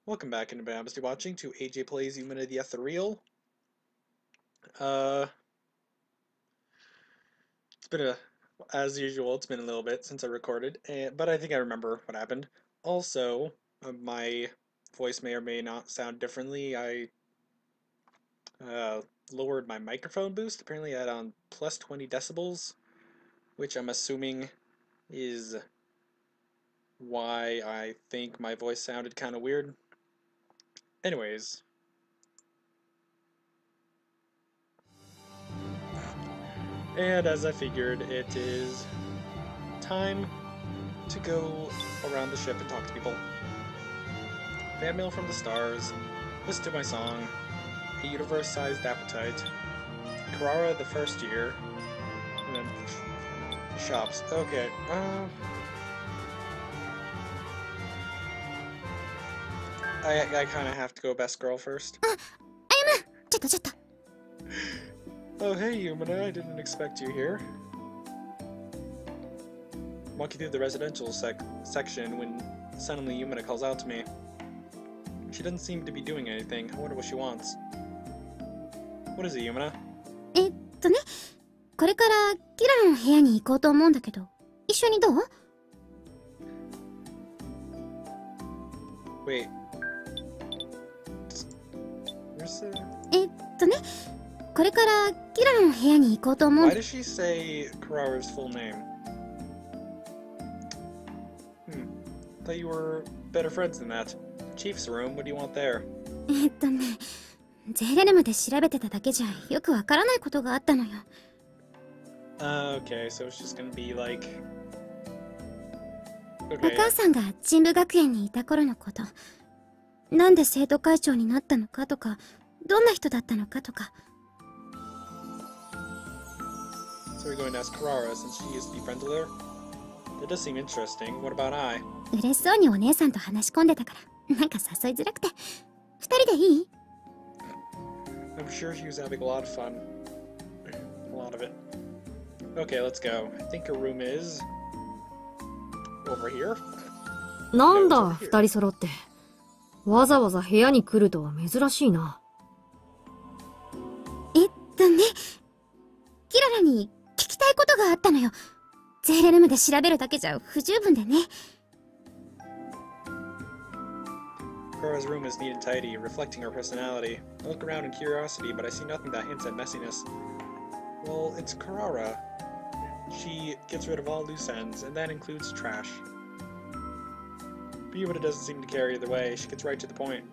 Welcome back, and obviously watching to AJ Plays Yumina the Ethereal. Uh, it's been as usual, it's been a little bit since I recorded, but I think I remember what happened. Also, my voice may or may not sound differently. I uh, lowered my microphone boost. Apparently, I had on plus 20 decibels, which I'm assuming is why I think my voice sounded kind of weird. Anyways. And as I figured, it is time to go around the ship and talk to people. Fan mail from the stars, listen to my song, a universe-sized appetite, Kirara the first year, and then shops. Okay, I kind of have to go best girl first. Ayumu! ちょっと。Oh hey Yumina, I didn't expect you here. Walking through the residential section when suddenly Yumina calls out to me. She doesn't seem to be doing anything. I wonder what she wants. What is it, Yumina? これからキララの部屋に行こうと思うんだけど、一緒にどう？ Wait. Where's the... これからキララの部屋に行こうと思う。 Why does she say Kirara's full name? Thought you were better friends than that. Chief's room, what do you want there? ゼレルムで調べてただけじゃよくわからないことがあったのよ。Okay, so it's just gonna be like... お Okay. 母さんが神武学園にいた頃のこと。なんで生徒会長になったのかとか、どんな人だったのかとか。 So we're going to ask Kirara since she used to be friends with her? That does seem interesting. What about I? 嬉しそうにお姉さんと話し込んでたから、なんか誘いづらくて。二人でいい？ I'm sure she was having a lot of fun. A lot of it. Okay, let's go. I think her room is... over here? なんだ、二人揃って。わざわざ部屋に来るとは珍しいな。キララに聞きたいことがあったのよ。ゼーレルムで調べるだけじゃ不十分でね。 Kirara's room is neat and tidy, reflecting her personality. I look around in curiosity, but I see nothing that hints at messiness. Well, it's Kirara. She gets rid of all loose ends, and that includes trash. But Yumina doesn't seem to care either way. She gets right to the point.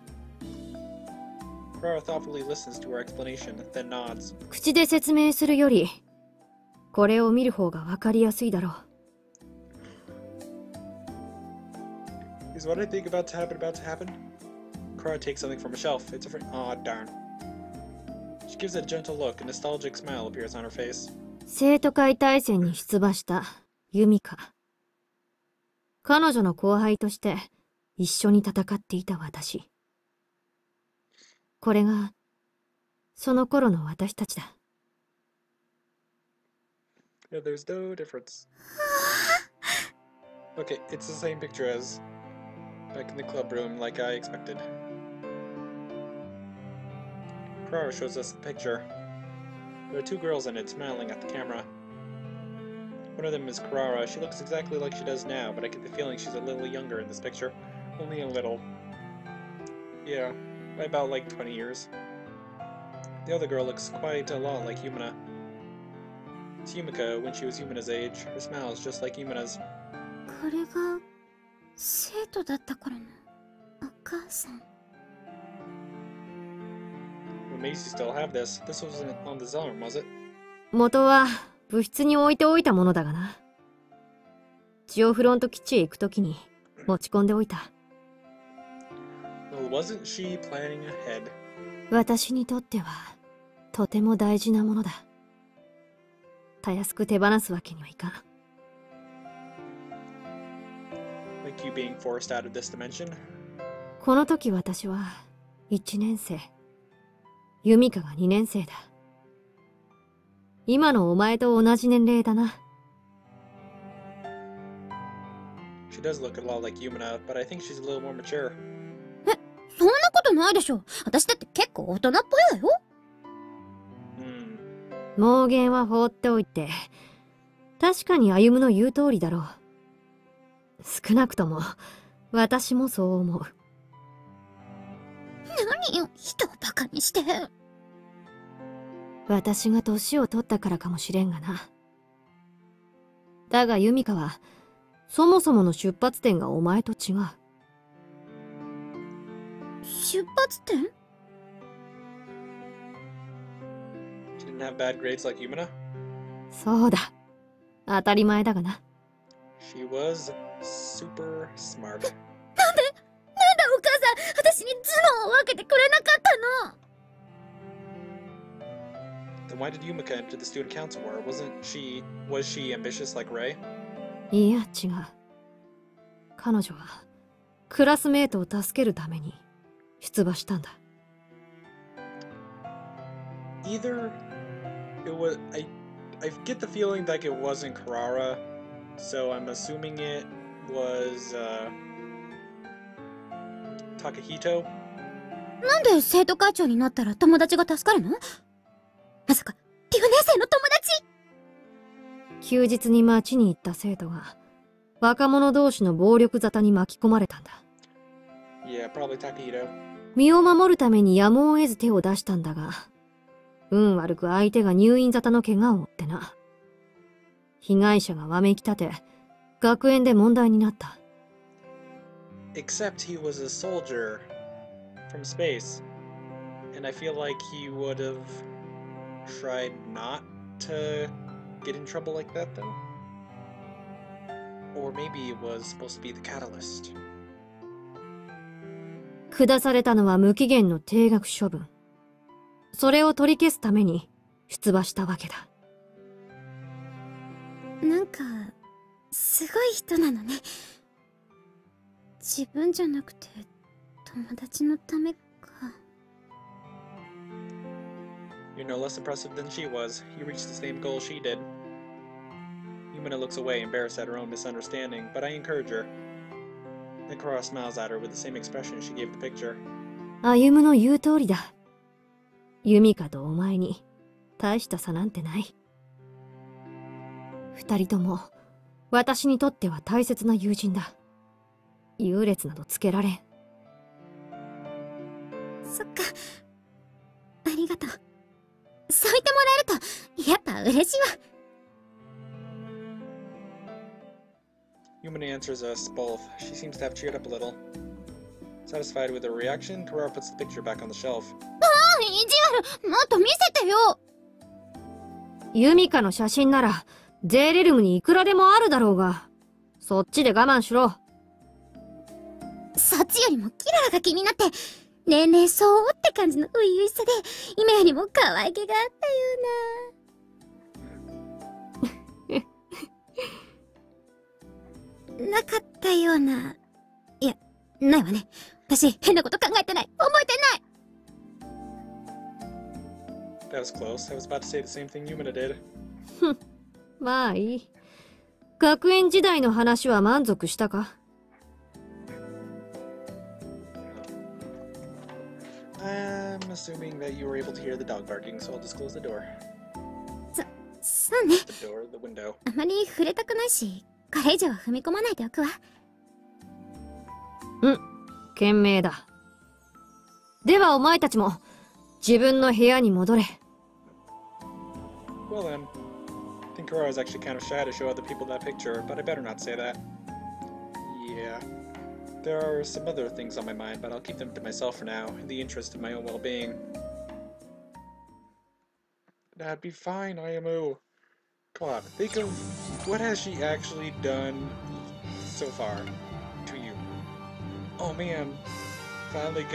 Kirara thoughtfully listens to her explanation, then nods. 口で説明するより、これを見る方がわかりやすいだろう。Is what I think about to happen? Kirara takes something from a shelf. It's a aw, darn. She gives it a gentle look. A nostalgic smile appears on her face. 生徒会大戦に出馬したユミカ。彼女の後輩として一緒に戦っていた私。これがその頃の私たちだ。Yeah, there's no difference. Okay, it's the same picture as back in the club room, like I expected. Kirara shows us the picture. There are two girls in it, smiling at the camera. One of them is Kirara. She looks exactly like she does now, but I get the feeling she's a little younger in this picture. Only a little. Yeah, by about like 20 years. The other girl looks quite a lot like Yumina. It's Yumika when she was Yumina's age. Her smile is just like Yumina's. これが生徒だった頃のお母さん。 What makes you still have this? This wasn't on the zone, was it? 元は部室に置いておいたものだがな。ジオフロント基地へ行くときに持ち込んでおいた。Well, wasn't she planning ahead? 私にとってはとても大事なものだ。たやすく手放すわけにはいかん。Like you being forced out of this dimension? この時私は1年生。ユミカが2年生だ。今のお前と同じ年齢だな。She does look a lot like Yumina, but I think she's a little more mature. ないでしょ。私だって結構大人っぽいわよ。妄言は放っておいて、確かに歩の言う通りだろう。少なくとも私もそう思う。何よ、人をバカにして。私が年を取ったからかもしれんがな。だがユミカはそもそもの出発点がお前と違う。出発点？ She didn't have bad grades like Yumina? そうだ。当たり前だがな。She was super smart. なんでお母さん、私に頭脳を分けてくれなかったの？ Then why did Yumika enter the student council war? Was she ambitious like Ray? いや違う。彼女はクラスメートを助けるために出馬したんだ。Either it was I get the feeling like it wasn't Kirara, so I'm assuming it was Takahito. なんで生徒会長になったら友達が助かるの？まさか留年生の友達？休日に街に行った生徒が若者同士の暴力沙汰に巻き込まれたんだ。Yeah, probably Takahito. 身を守るためにやむを得ず手を出したんだが、運悪く相手が入院沙汰の怪我を負ってな。被害者がわめき立て、学園で問題になった。Except he was a soldier from space, and I feel like he would have tried not to get in trouble like that then. Or maybe it was supposed to be the catalyst. 下されたのは無期限の停学処分。それを取り消すために出馬したわけだ。なんかすごい人なのね。自分じゃなくて友達のためか。 You're no less impressive than she was. You reached the same goal she did. Yumina looks away, embarrassed at her own misunderstanding, but I encourage her. Then Kirara smiles at her with the same expression she gave the picture. 歩の言う通りだ。ユミカとお前に大した差なんてない。二人とも私にとっては大切な友人だ。優劣などつけられん。そっか、ありがとう。そう言ってもらえるとやっぱ嬉しいわ。Yumina answers us both. She seems to have cheered up a little. Satisfied with her reaction, Kirara puts the picture back on the shelf. 意地悪、もっと見せてよ。ユミカの写真ならゼーレルムにいくらでもあるだろうが、そっちで我慢しろ。そっちよりもキララが気になって、年々そうって感じの初々しさで、今よりも可愛げがあったような。なかったような。いや、ないわね。私、変なこと考えてない。覚えてない。That was close. I was about to say the same thing Yumina did. まあいい。学園時代の話は満足したか？ I'm assuming that you were able to hear the dog barking, so I'll just close the door. そうね。The door, the window. あまり触れたくないし、これ以上は踏み込まないでおくわ。賢明だ。ではお前たちも自分の部屋に戻れ。Well then, I think Kirara is actually kind of shy to show other people that picture, but I better not say that. Yeah. There are some other things on my mind, but I'll keep them to myself for now, in the interest of my own well-being. That'd be fine, Ayumu. Come on, think of what has she actually done so far to you. Oh man, finally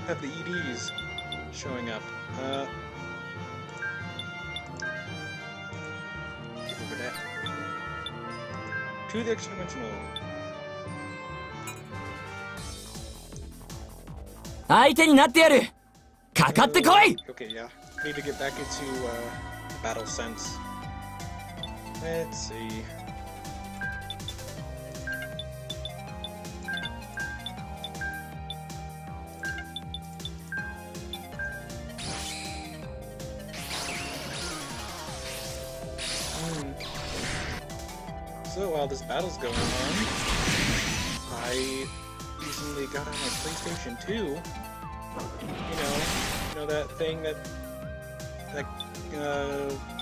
have the EDs showing up. Over that. To the extra dimensional. 相手になってやる。かかってこい。 Okay, yeah. Need to get back into battle sense. Let's see. So while this battle's going on, I recently got on my PlayStation 2. You know that thing that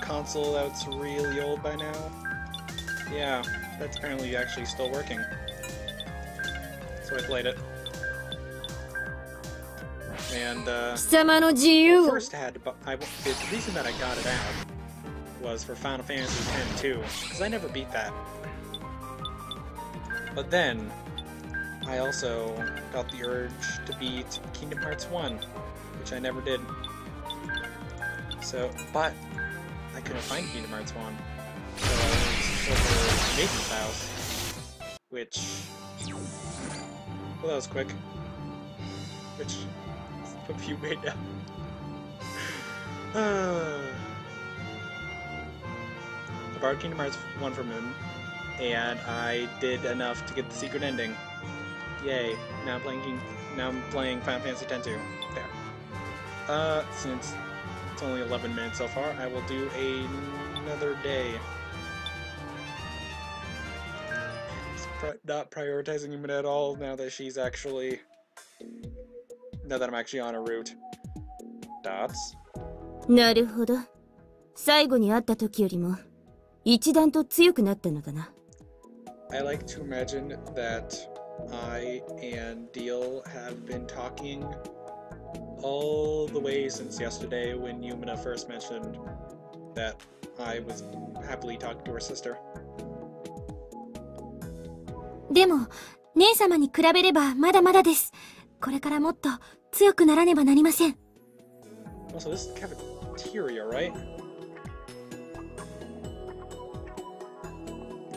console that's really old by now? Yeah, that's apparently actually still working. So I played it. And well, first the reason that I got it out was for Final Fantasy X too, because I never beat that. But then I also got the urge to beat Kingdom Hearts 1, which I never did. So, but I couldn't find Kingdom Hearts 1, so I was over Nathan's house, which, well, that was quick. Which a few made now. I borrowed Kingdom Hearts 1 from him, and I did enough to get the secret ending. Yay! Now I'm playing Final Fantasy X too. There. Since it's only 11 minutes so far, I will do another day. Not prioritizing Yumina at all now that she's actually. Now that I'm actually on a route. Dots? なるほど。最後に会った時よりも一段と強くなったのだな。I like to imagine that I and Deal have been talking all the way since yesterday when Yumina first mentioned that I was happily talking to her sister. でも、姉様に比べればまだまだです。これからもっと強くならねばなりません。Also, this is cafeteria, right?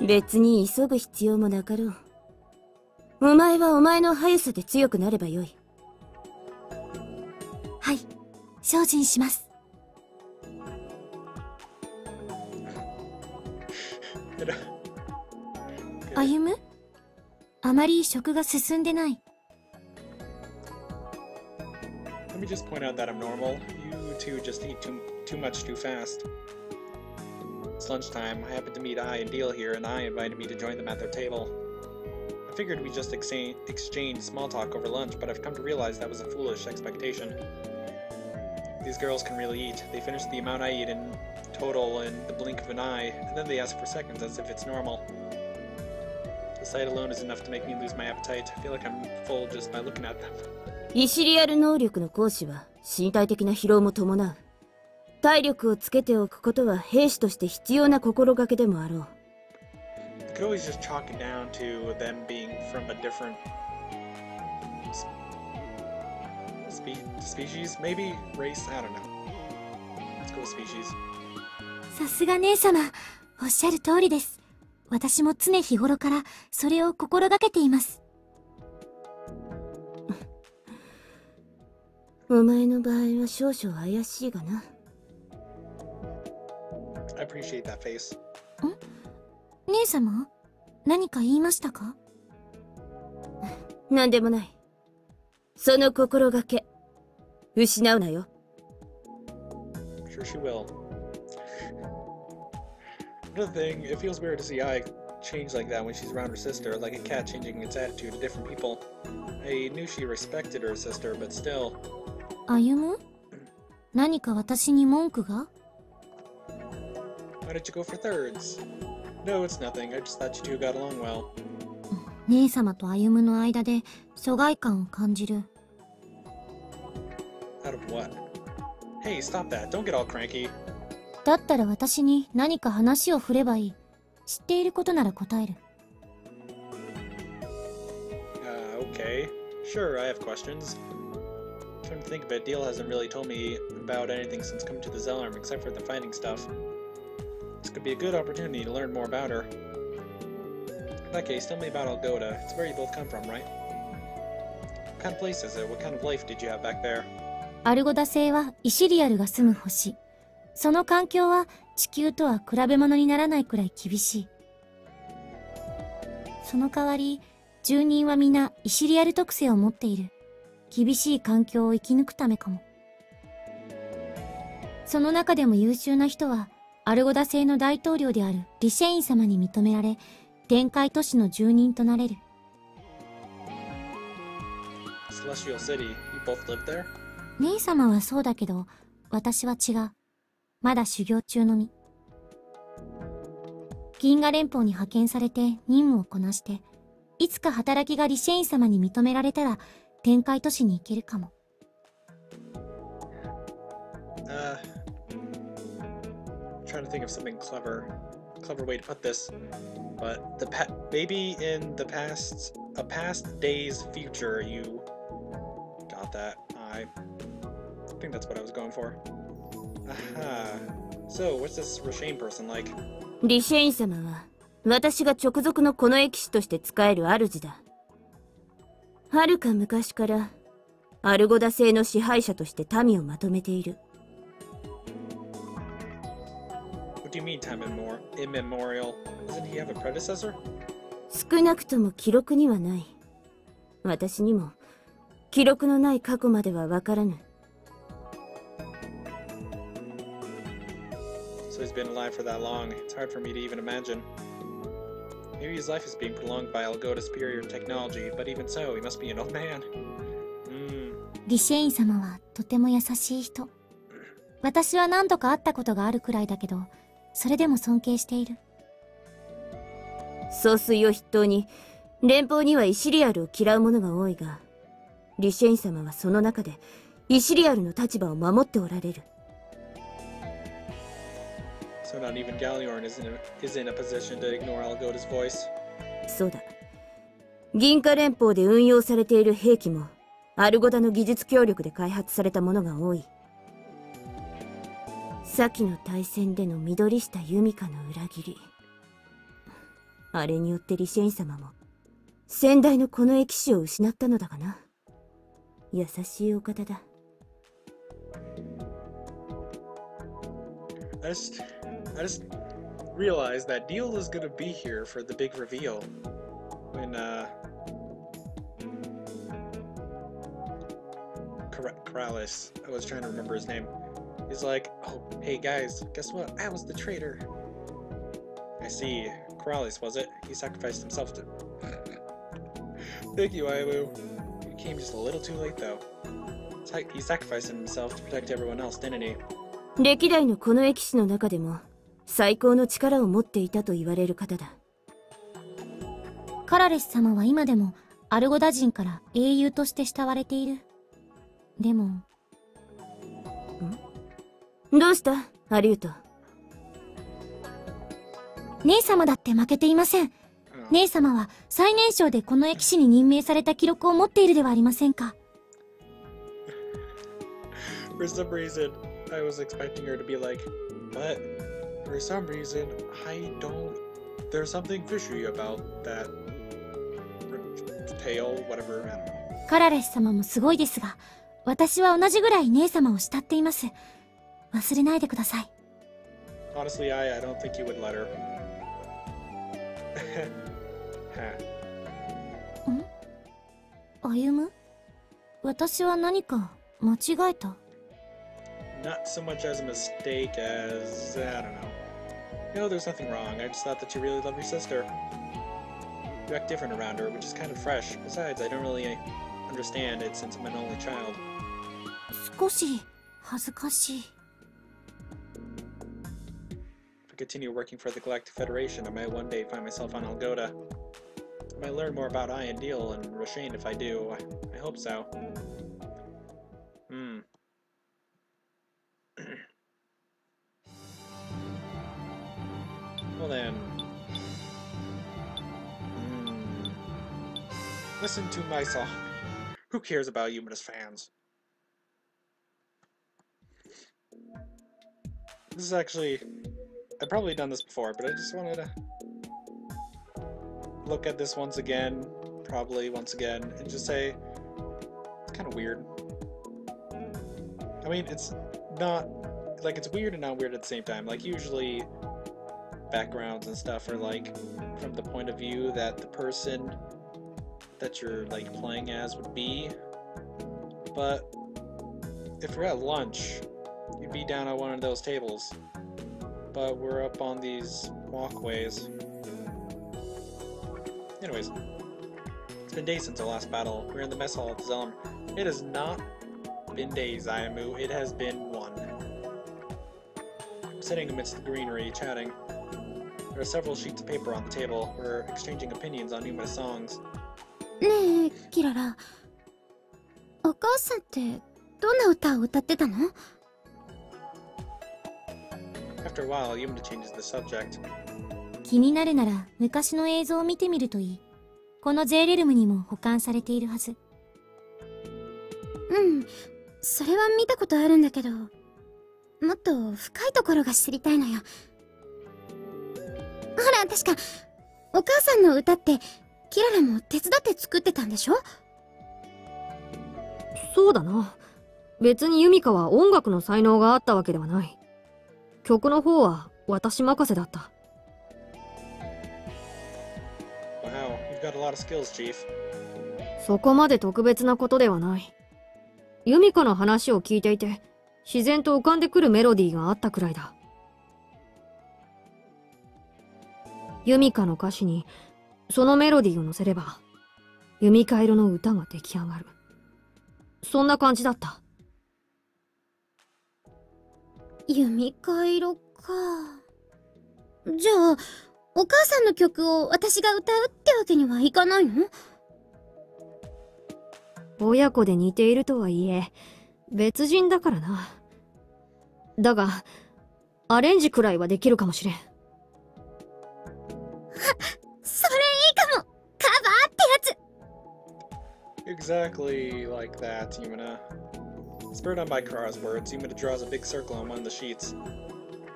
別に急ぐ必要もなかろう。お前はお前の速さで強くなればよい。はい、精進します。歩む？あまり食が進んでない。Let me just point out that I'm normal. You two just eat too much too fast. It's lunchtime. I happened to meet I and Deal here, and I invited me to join them at their table. I figured we just exchange small talk over lunch, but I've come to realize that was a foolish expectation. These girls can really eat. They finish the amount I eat in total in the blink of an eye, and then they ask for seconds as if it's normal. The sight alone is enough to make me lose my appetite. I feel like I'm full just by looking at them. イシリアル能力の行使は身体的な疲労も伴う。体力をつけておくことは兵士として必要な心がけでもあろう。You could always just chalk it down to them being from a different species, maybe race. I don't know. Let's go with species. さすが姉様、おっしゃる通りです。私も常日頃からそれを心がけています。お前の場合は少々怪しいがな。I appreciate that face. 姉様、何か言いましたか？なんでもない。その心がけ、失うなよ。Sure she will. Another thing, it feels weird to see I change like that when she's around her sister, like a cat changing its attitude to different people. I knew she respected her sister, but still. 歩む？何か私に文句が？ Why did you go for thirds? No, it's nothing. I just thought you two got along well. 姉様と歩むの間で疎外感を感じる。Out of what? Hey, stop that. Don't get all cranky. だったら私に何か話を振ればいい。知っていることなら答える。Okay. Sure, I have questions. Come to think of it, Deal hasn't really told me about anything since coming to the Zellarm except for the fighting stuff. This could be a good opportunity to learn more about her. In that case, tell me about Algoda. It's where you both come from, right? What kind of place is it? What kind of life did you have back there? アルゴダ星はイシリアルが住む星。その環境は地球とは比べ物にならないくらい厳しい。その代わり、住人は皆イシリアル特性を持っている。厳しい環境を生き抜くためかも。その中でも優秀な人は、アルゴダ星の大統領であるリシェイン様に認められ、天界都市の住人となれる。 Celestial City. You both live there? 姉様はそうだけど、私は違う。まだ修行中の身。銀河連邦に派遣されて任務をこなして、いつか働きがリシェイン様に認められたら、天界都市に行けるかも。Trying to think of something clever way to put this, but maybe in the a past day's future, you got that. I think that's what I was going for. Aha. So, what's this Rashane person like? リシェイン様は私が直属のこの駅士として仕える主だ。はるか昔からアルゴダ星の支配者として民をまとめている。What do you mean time immemorial? Doesn't he have a predecessor? 少なくとも記録にはない。私にも記録のない過去まではわからぬ。So he's been alive for that long. It's hard for me to even imagine. Maybe his life is being prolonged by Algoda's superior technology, but even so, he must be an old man. リシェイン様はとても優しい人。私は何度か会ったことがあるくらいだけど、それでも尊敬している。総帥を筆頭に連邦にはイシリアルを嫌う者が多いが、リシェイン様はその中でイシリアルの立場を守っておられる。So not even Galliorn is in a position to ignore Algoda's voice. そうだ。銀河連邦で運用されている兵器もアルゴダの技術協力で開発されたものが多い。先の大戦での緑下ユミカの裏切り。あれによってリシェイン様も先代のこの駅士を失ったのだがな。優しいお方だ。I just realized that Deal is gonna be here for the big reveal. When, Corrales, I was trying to remember his name. He's like, oh, hey guys, guess what? I was the traitor. I see. Corrales, was it? He sacrificed himself to... Thank you, Ayumu. You came just a little too late, though. He sacrificed himself to protect everyone else, didn't he? 歴代のこの駅士の中でも最高の力を持っていたと言われる方だ。カラレス様は今でもアルゴダ人から英雄として慕われている。でも、どうしたアリュート。姉様だって負けていません。姉様は最年少でこの駅士に任命された記録を持っているではありませんか。For some reason, I was expecting her to be like, but for some reason, I don't... There's something fishy about that tale, whatever, I don't know. カラレス様もすごいですが、私は同じぐらい姉様を慕っています。忘れないでください。Honestly, I don't think you would let her. 歩む？私は何か間違えた？ Not so much as a mistake as... I don't know. No, there's nothing wrong. I just thought that you really love your sister. You act different around her, which is kind of fresh. Besides, I don't really understand it since I'm an only child. 少し恥ずかしい。If I continue working for the Galactic Federation, I might one day find myself on Algoda. I might learn more about I and Deal and Rashane if I do. I hope so. Well then... Listen to my song. Who cares about Yumina's fans? This is actually... I've probably done this before, but I just wanted to look at this once again, probably once again, and just say, it's kind of weird. I mean, it's not, like, it's weird and not weird at the same time. Like, usually backgrounds and stuff are, like, from the point of view that the person that you're, like, playing as would be. But if you're at lunch, you'd be down at one of those tables. But we're up on these walkways. Anyways, it's been days since our last battle. We're in the mess hall at the Zelm. It has not been days, Ayumu. It has been one. I'm sitting amidst the greenery, chatting. There are several sheets of paper on the table. We're exchanging opinions on Yumina's songs. ねえ、キララ。お母さんってどんな歌を歌ってたの？ After a while, Yumina changes the subject. 気になるなら昔の映像を見てみるといい。この J レルムにも保管されているはず。うん、それは見たことあるんだけど、もっと深いところが知りたいのよ。ほら、確かお母さんの歌ってキララも手伝って作ってたんでしょ？そうだな。別にユミカは音楽の才能があったわけではない。曲の方は私任せだった。Wow, you've got a lot of skills, Chief. そこまで特別なことではない。ユミカの話を聞いていて、自然と浮かんでくるメロディーがあったくらいだ。ユミカの歌詞にそのメロディーを乗せれば、ユミカ色の歌が出来上がる。そんな感じだった。弓か色か。じゃあお母さんの曲を私が歌うってわけにはいかないの？親子で似ているとはいえ別人だからな。だがアレンジくらいはできるかもしれん。それいいかも。カバーってやつ。 Exactly like that, Yumina. Spurred on by Kirara's words, Yumina draws a big circle on one of the sheets.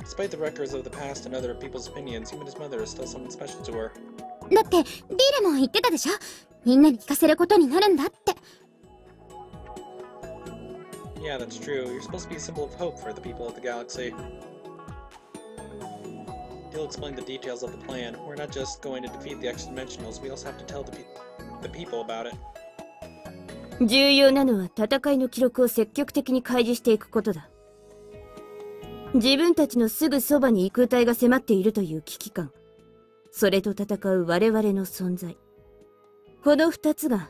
Despite the records of the past and other people's opinions, Yumina's mother is still someone special to her. だってディーレも言ってたでしょ。みんなに聞かせることになるんだって。Yeah, that's true. You're supposed to be a symbol of hope for the people of the galaxy. He'll explain the details of the plan. We're not just going to defeat the extra-dimensionals, we also have to tell the people about it. 重要なのは戦いの記録を積極的に開示していくことだ。自分たちのすぐそばに空体が迫っているという危機感、それと戦う我々の存在、この二つが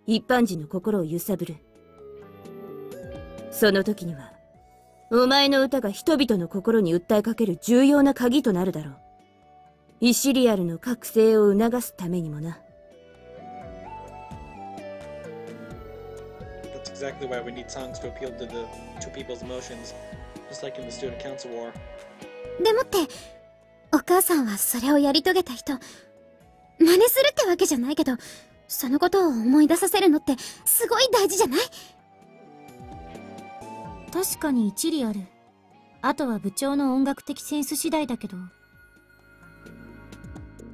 一般人の心を揺さぶる。その時にはお前の歌が人々の心に訴えかける重要な鍵となるだろう。イシリアルの覚醒を促すためにもな。That's exactly why we need songs to appeal to people's emotions, just like in the Student Council War. でもってお母さんはそれをやり遂げた人、真似するってわけじゃないけど、そのことを思い出させるのってすごい大事じゃない？確かに一理ある。あとは部長の音楽的センス次第だけど。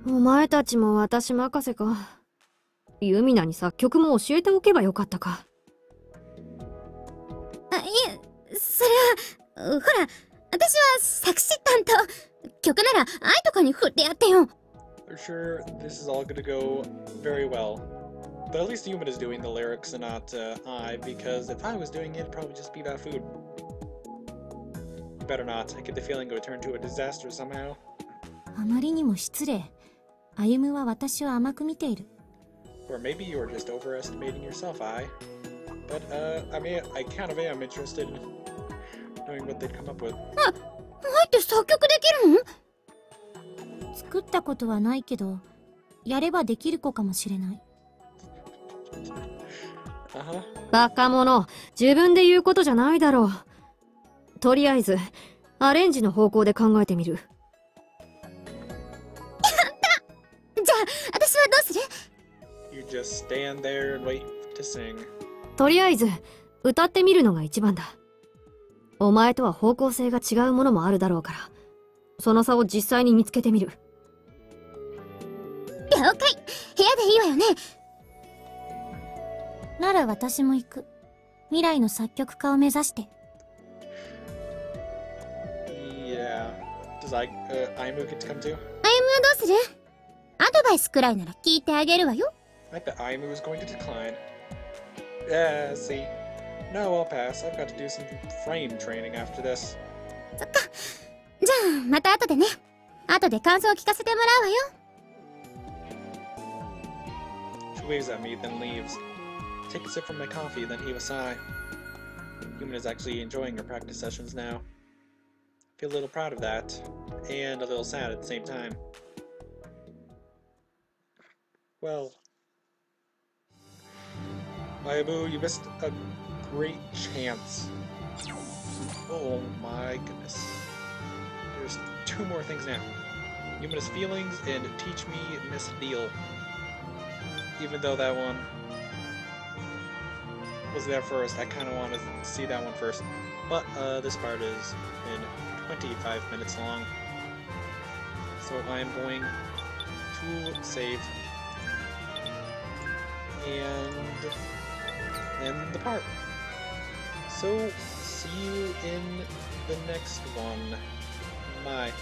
お前たちも私任せか。ユミナに作曲も教えておけばよかったか。あ、いえ、それはほら、私は作詞担当。曲なら愛とかに振ってやってよ。I'm sure this is all gonna go very well. But at least Yumina is doing the lyrics and not I, because if I was doing it, it'd probably just be about food. Better not. I get the feeling it would turn to a disaster somehow. あまりにも失礼。歩夢は私を甘く見ている。Or maybe you're just overestimating yourself, I. But, I mean, I kind of am interested in knowing what they'd come up with. あ、愛って作曲できるの？作ったことはないけど、やればできる子かもしれない。バカ者、自分で言うことじゃないだろう。とりあえずアレンジの方向で考えてみる。やった。じゃあ私はどうする？ You just stand there and wait to sing. とりあえず歌ってみるのが一番だ。お前とは方向性が違うものもあるだろうから、その差を実際に見つけてみる。了解。部屋でいいわよね。なら私も行く。未来の作曲家を目指して。Yeah. Does Ayumu get to come too? 歩夢はどうする？アドバイスくらいなら聞いてあげるわよ。I bet Ayumu is going to decline. Yeah, see. No, I'll pass. I've got to do some frame training after this. そっか。じゃあまた後でね。後で感想を聞かせてもらうわよ。waves at me, then leaves. Take a sip from my coffee, then heave a sigh. Yumina is actually enjoying her practice sessions now. Feel a little proud of that, and a little sad at the same time. Well, Ayumu, you missed a great chance. Oh my goodness. There's 2 more things now. Yumina's feelings and teach me Miss Deal. Even though that one was there first, I kind of want to see that one first. But this part is in 25 minutes long. So I am going to save and end the part. So see you in the next one. Bye.